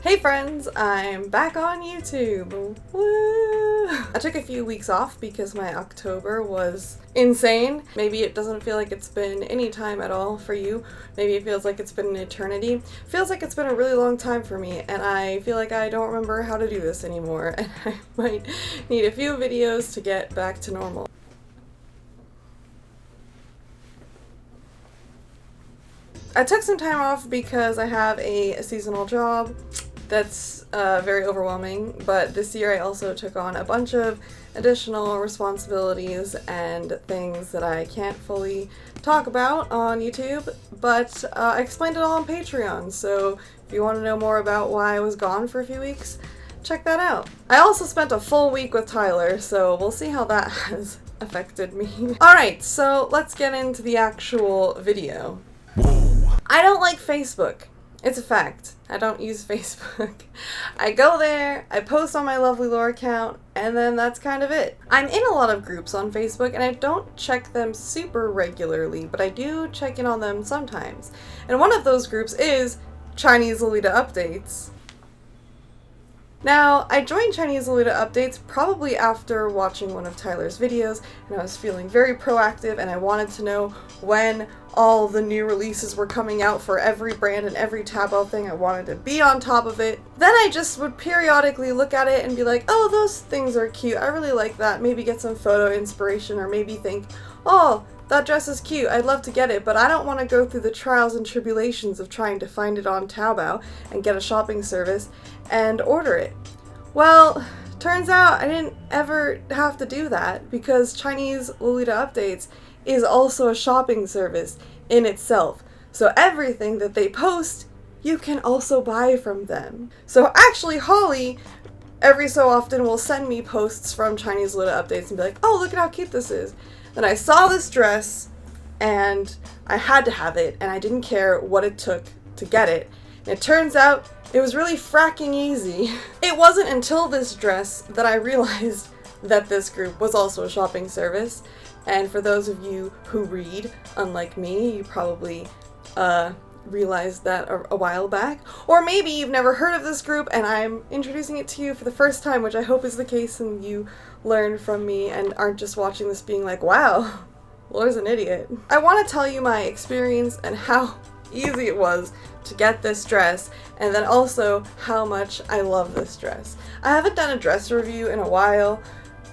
Hey friends, I'm back on YouTube. Woo! I took a few weeks off because my October was insane. Maybe it doesn't feel like it's been any time at all for you. Maybe it feels like it's been an eternity. Feels like it's been a really long time for me, and I feel like I don't remember how to do this anymore, and I might need a few videos to get back to normal. I took some time off because I have a seasonal job that's very overwhelming, but this year I also took on a bunch of additional responsibilities and things that I can't fully talk about on YouTube, but I explained it all on Patreon, so if you want to know more about why I was gone for a few weeks, check that out. I also spent a full week with Tyler, so we'll see how that has affected me. Alright, so let's get into the actual video. I don't like Facebook. It's a fact. I don't use Facebook. I go there, I post on my Lovely Lore account, and then that's kind of it. I'm in a lot of groups on Facebook, and I don't check them super regularly, but I do check in on them sometimes. And one of those groups is Chinese Lolita Updates. Now, I joined Chinese Lolita Updates probably after watching one of Tyler's videos, and I was feeling very proactive, and I wanted to know when all the new releases were coming out for every brand and every Taobao thing. I wanted to be on top of it. Then I just would periodically look at it and be like, oh, those things are cute, I really like that, maybe get some photo inspiration, or maybe think, oh, that dress is cute, I'd love to get it, but I don't want to go through the trials and tribulations of trying to find it on Taobao and get a shopping service and order it. Well, turns out I didn't ever have to do that because Chinese Lolita Updates is also a shopping service in itself. So everything that they post, you can also buy from them. So actually, Holly every so often will send me posts from Chinese Lolita Updates and be like, oh, look at how cute this is. Then I saw this dress and I had to have it, and I didn't care what it took to get it. And it turns out it was really fracking easy. It wasn't until this dress that I realized that this group was also a shopping service. And for those of you who read, unlike me, you probably realized that a while back. Or maybe you've never heard of this group and I'm introducing it to you for the first time, which I hope is the case and you learn from me and aren't just watching this being like, wow, Laura's an idiot. I want to tell you my experience and how easy it was to get this dress, and then also how much I love this dress. I haven't done a dress review in a while,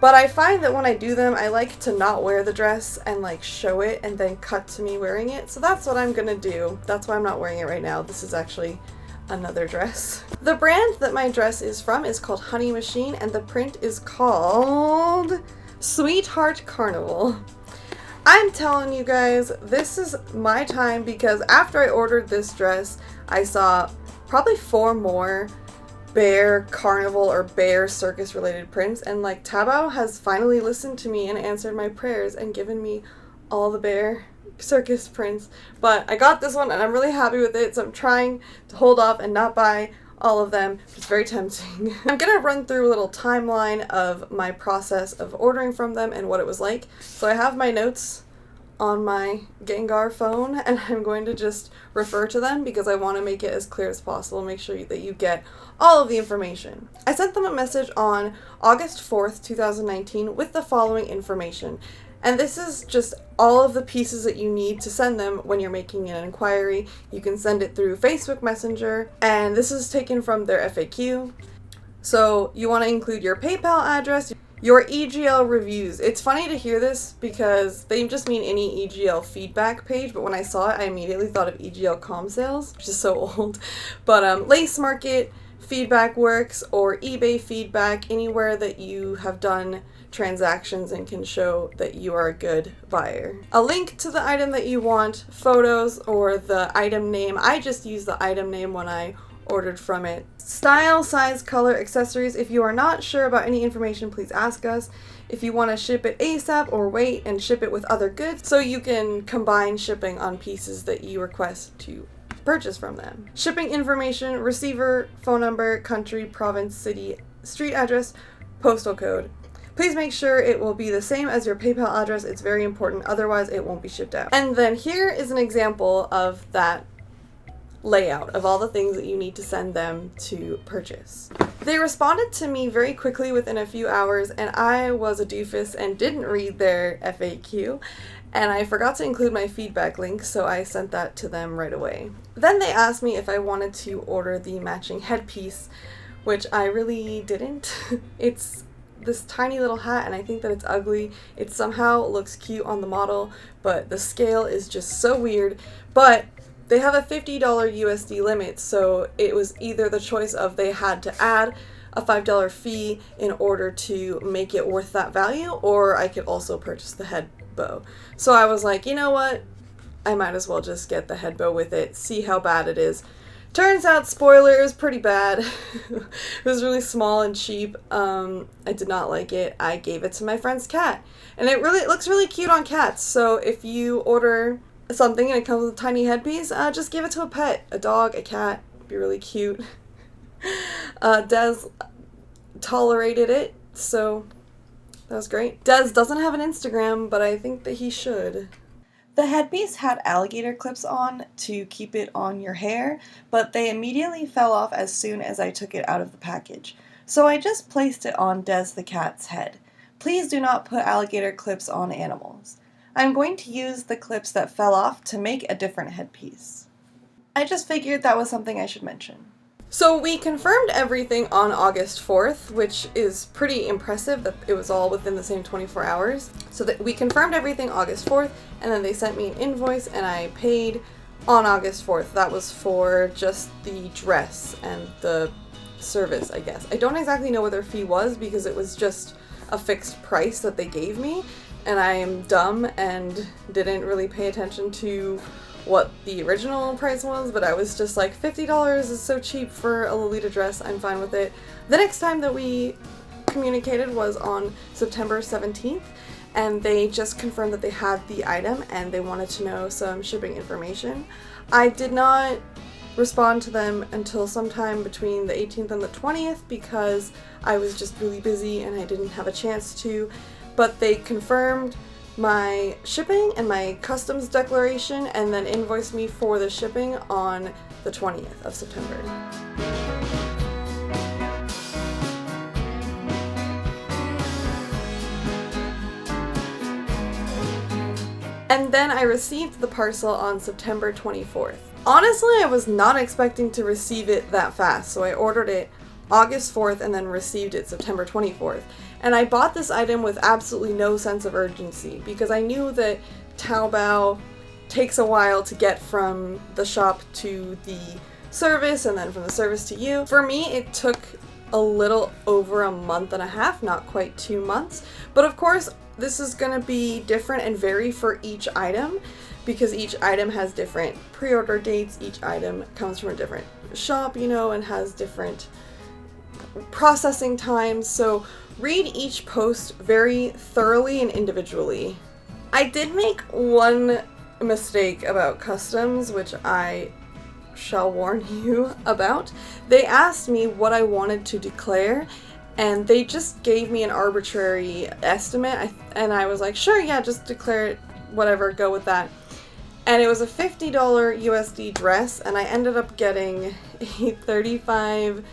but I find that when I do them, I like to not wear the dress and like show it and then cut to me wearing it. So that's what I'm gonna do. That's why I'm not wearing it right now. This is actually another dress. The brand that my dress is from is called Honey Machine, and the print is called Sweetheart Carnival. I'm telling you guys, this is my time because after I ordered this dress, I saw probably 4 more bear carnival or bear circus related prints, and like Taobao has finally listened to me and answered my prayers and given me all the bear circus prints. But I got this one and I'm really happy with it, so I'm trying to hold off and not buy all of them. It's very tempting. I'm gonna run through a little timeline of my process of ordering from them and what it was like. So I have my notes on my Gengar phone and I'm going to just refer to them because I want to make it as clear as possible, make sure that you get all of the information. I sent them a message on August 4th, 2019 with the following information. And this is just all of the pieces that you need to send them when you're making an inquiry. You can send it through Facebook Messenger, and this is taken from their FAQ. So you want to include your PayPal address, your EGL reviews. It's funny to hear this because they just mean any EGL feedback page, but when I saw it, I immediately thought of EGL comm sales, which is so old. But Lace Market, Feedback Works, or eBay feedback, anywhere that you have done transactions and can show that you are a good buyer. A link to the item that you want, photos, or the item name. I just use the item name when I ordered from it. Style, size, color, accessories. If you are not sure about any information, please ask us. If you want to ship it ASAP or wait and ship it with other goods, so you can combine shipping on pieces that you request to purchase from them. Shipping information, receiver, phone number, country, province, city, street address, postal code. Please make sure it will be the same as your PayPal address. It's very important, otherwise it won't be shipped out. And then here is an example of that layout of all the things that you need to send them to purchase. They responded to me very quickly within a few hours, and I was a doofus and didn't read their FAQ, and I forgot to include my feedback link, so I sent that to them right away. Then they asked me if I wanted to order the matching headpiece, which I really didn't. It's this tiny little hat, and I think that it's ugly. It somehow looks cute on the model, but the scale is just so weird. But they have a $50 USD limit, so it was either the choice of they had to add a $5 fee in order to make it worth that value, or I could also purchase the head bow. So I was like, you know what? I might as well just get the head bow with it, see how bad it is. Turns out, spoiler, it was pretty bad. It was really small and cheap. I did not like it. I gave it to my friend's cat. And it looks really cute on cats, so if you order something and it comes with a tiny headpiece, just give it to a pet. A dog, a cat. It'd be really cute. Des tolerated it, so that was great. Des doesn't have an Instagram, but I think that he should. The headpiece had alligator clips on to keep it on your hair, but they immediately fell off as soon as I took it out of the package. So I just placed it on Des the cat's head. Please do not put alligator clips on animals. I'm going to use the clips that fell off to make a different headpiece. I just figured that was something I should mention. So we confirmed everything on August 4th, which is pretty impressive that it was all within the same 24 hours. So that we confirmed everything August 4th, and then they sent me an invoice and I paid on August 4th. That was for just the dress and the service, I guess. I don't exactly know what their fee was because it was just a fixed price that they gave me, and I am dumb and didn't really pay attention to what the original price was, but I was just like, $50 is so cheap for a Lolita dress, I'm fine with it. The next time that we communicated was on September 17th, and they just confirmed that they had the item and they wanted to know some shipping information. I did not respond to them until sometime between the 18th and the 20th because I was just really busy and I didn't have a chance to, but they confirmed my shipping and my customs declaration and then invoiced me for the shipping on the 20th of September. And then I received the parcel on September 24th. Honestly, I was not expecting to receive it that fast, so I ordered it August 4th and then received it September 24th. And I bought this item with absolutely no sense of urgency because I knew that Taobao takes a while to get from the shop to the service and then from the service to you. For me, it took a little over a month and a half, not quite 2 months. But of course, this is going to be different and vary for each item because each item has different pre-order dates. Each item comes from a different shop, you know, and has different processing times. So read each post very thoroughly and individually. I did make one mistake about customs, which I shall warn you about. They asked me what I wanted to declare, and they just gave me an arbitrary estimate, and I was like, sure, yeah, just declare it, whatever, go with that. And it was a $50 USD dress, and I ended up getting a $35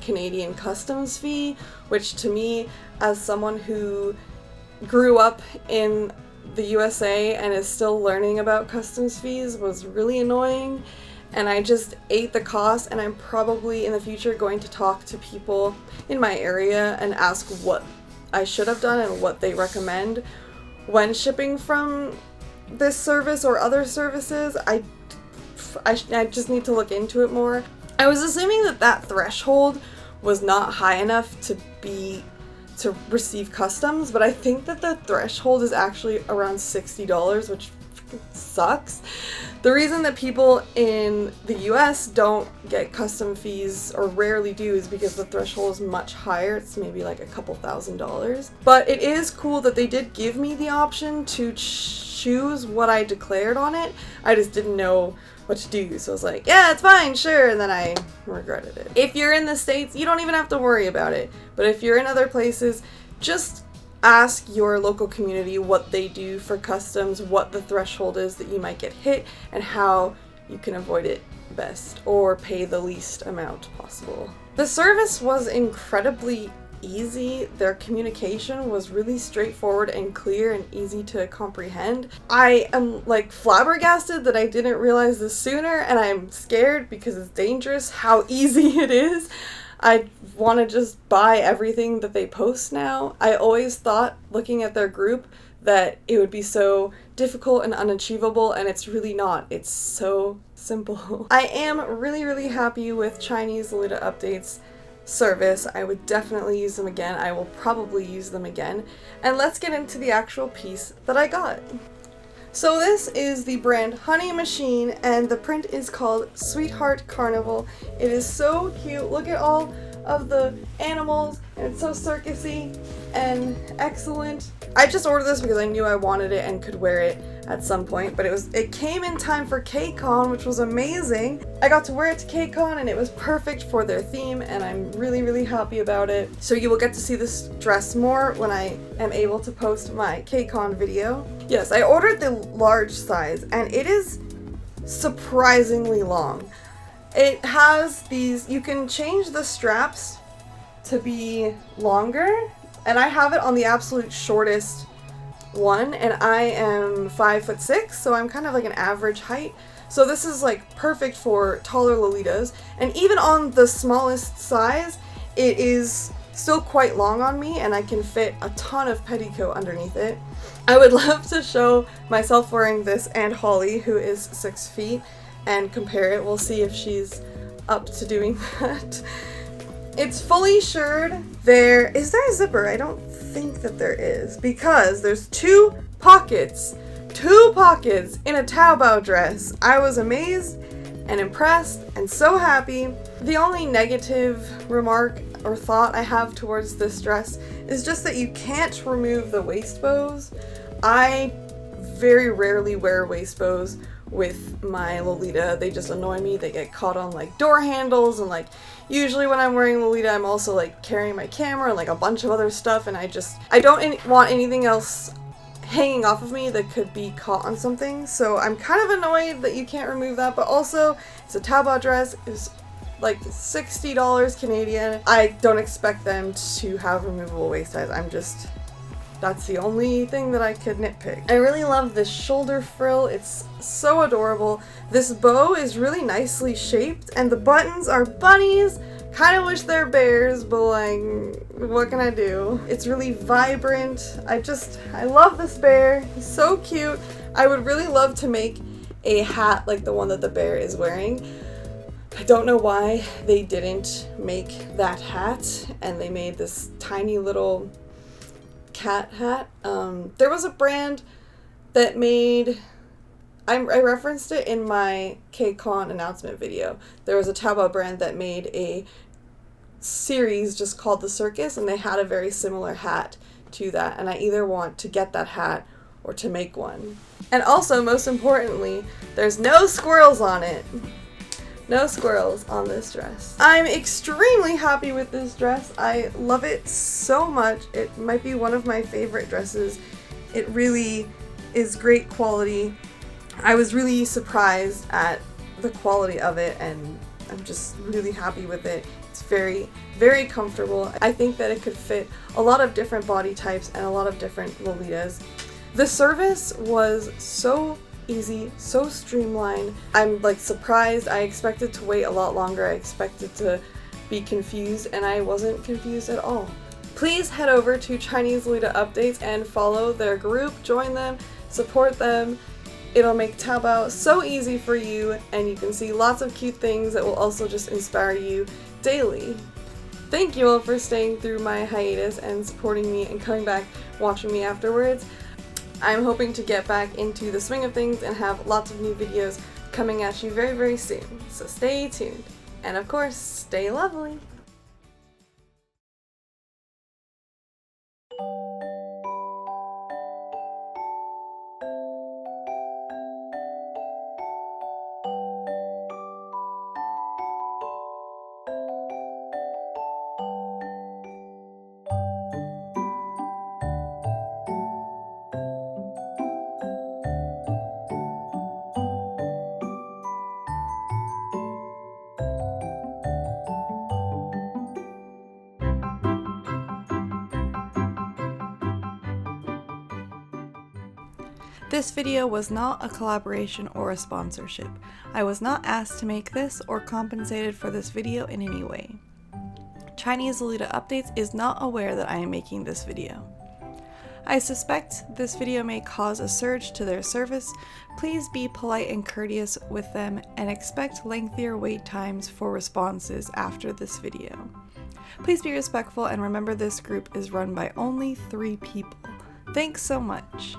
Canadian customs fee, which to me, as someone who grew up in the USA and is still learning about customs fees, was really annoying. And I just ate the cost, and I'm probably in the future going to talk to people in my area and ask what I should have done and what they recommend when shipping from this service or other services. I just need to look into it more. I was assuming that that threshold was not high enough to receive customs, but I think that the threshold is actually around $60, which sucks. The reason that people in the US don't get custom fees, or rarely do, is because the threshold is much higher. It's maybe like a couple $1,000s. But it is cool that they did give me the option to choose what I declared on it. I just didn't know what to do, so I was like, yeah, it's fine, sure, and then I regretted it. If you're in the States, you don't even have to worry about it, but if you're in other places, just ask your local community what they do for customs, what the threshold is that you might get hit, and how you can avoid it best or pay the least amount possible. The service was incredibly easy. Their communication was really straightforward and clear and easy to comprehend. I am like flabbergasted that I didn't realize this sooner, and I'm scared because it's dangerous how easy it is. I want to just buy everything that they post now. I always thought, looking at their group, that it would be so difficult and unachievable, and it's really not. It's so simple. I am really, really happy with Chinese Lolita Updates service. I would definitely use them again. I will probably use them again. And let's get into the actual piece that I got. So this is the brand Honey Machine, and the print is called Sweetheart Carnival. It is so cute. Look at all of the animals, and it's so circusy and excellent. I just ordered this because I knew I wanted it and could wear it at some point, but it came in time for KCON, which was amazing. I got to wear it to KCON, and it was perfect for their theme, and I'm really, really happy about it. So you will get to see this dress more when I am able to post my KCON video. Yes, I ordered the large size, and it is surprisingly long. It has these, you can change the straps to be longer, and I have it on the absolute shortest one, and I am 5'6", so I'm kind of like an average height. So this is like perfect for taller Lolitas, and even on the smallest size, it is still quite long on me, and I can fit a ton of petticoat underneath it. I would love to show myself wearing this and Holly, who is 6 feet, and compare it. We'll see if she's up to doing that. It's fully shirred. Is there a zipper? I don't think that there is, because there's two pockets in a Taobao dress. I was amazed and impressed and so happy. The only negative remark or thought I have towards this dress is just that you can't remove the waist bows. I very rarely wear waist bows with my Lolita. They just annoy me. They get caught on like door handles, and like usually when I'm wearing Lolita, I'm also like carrying my camera and like a bunch of other stuff, and I don't want anything else hanging off of me that could be caught on something. So I'm kind of annoyed that you can't remove that, but also it's a Taobao dress. It's like $60 Canadian. I don't expect them to have removable waist ties. That's the only thing that I could nitpick. I really love this shoulder frill. It's so adorable. This bow is really nicely shaped, and the buttons are bunnies. Kind of wish they're bears, but like, what can I do? It's really vibrant. I love this bear. He's so cute. I would really love to make a hat like the one that the bear is wearing. I don't know why they didn't make that hat, and they made this tiny little cat hat. There was a brand that made, I referenced it in my KCON announcement video. There was a Taobao brand that made a series just called The Circus, and they had a very similar hat to that, and I either want to get that hat or to make one. And also, most importantly, there's no squirrels on it. No squirrels on this dress. I'm extremely happy with this dress. I love it so much. It might be one of my favorite dresses. It really is great quality. I was really surprised at the quality of it, and I'm just really happy with it. It's very, very comfortable. I think that it could fit a lot of different body types and a lot of different Lolitas. The service was so easy, so streamlined. I'm like surprised. I expected to wait a lot longer. I expected to be confused, and I wasn't confused at all. Please head over to Chinese Lolita Updates and follow their group, join them, support them. It'll make Taobao so easy for you, and you can see lots of cute things that will also just inspire you daily. Thank you all for staying through my hiatus and supporting me and coming back watching me afterwards. I'm hoping to get back into the swing of things and have lots of new videos coming at you very, very soon. So stay tuned. And of course, stay lovely. This video was not a collaboration or a sponsorship. I was not asked to make this or compensated for this video in any way. Chinese Lolita Updates is not aware that I am making this video. I suspect this video may cause a surge to their service. Please be polite and courteous with them and expect lengthier wait times for responses after this video. Please be respectful and remember this group is run by only 3 people. Thanks so much.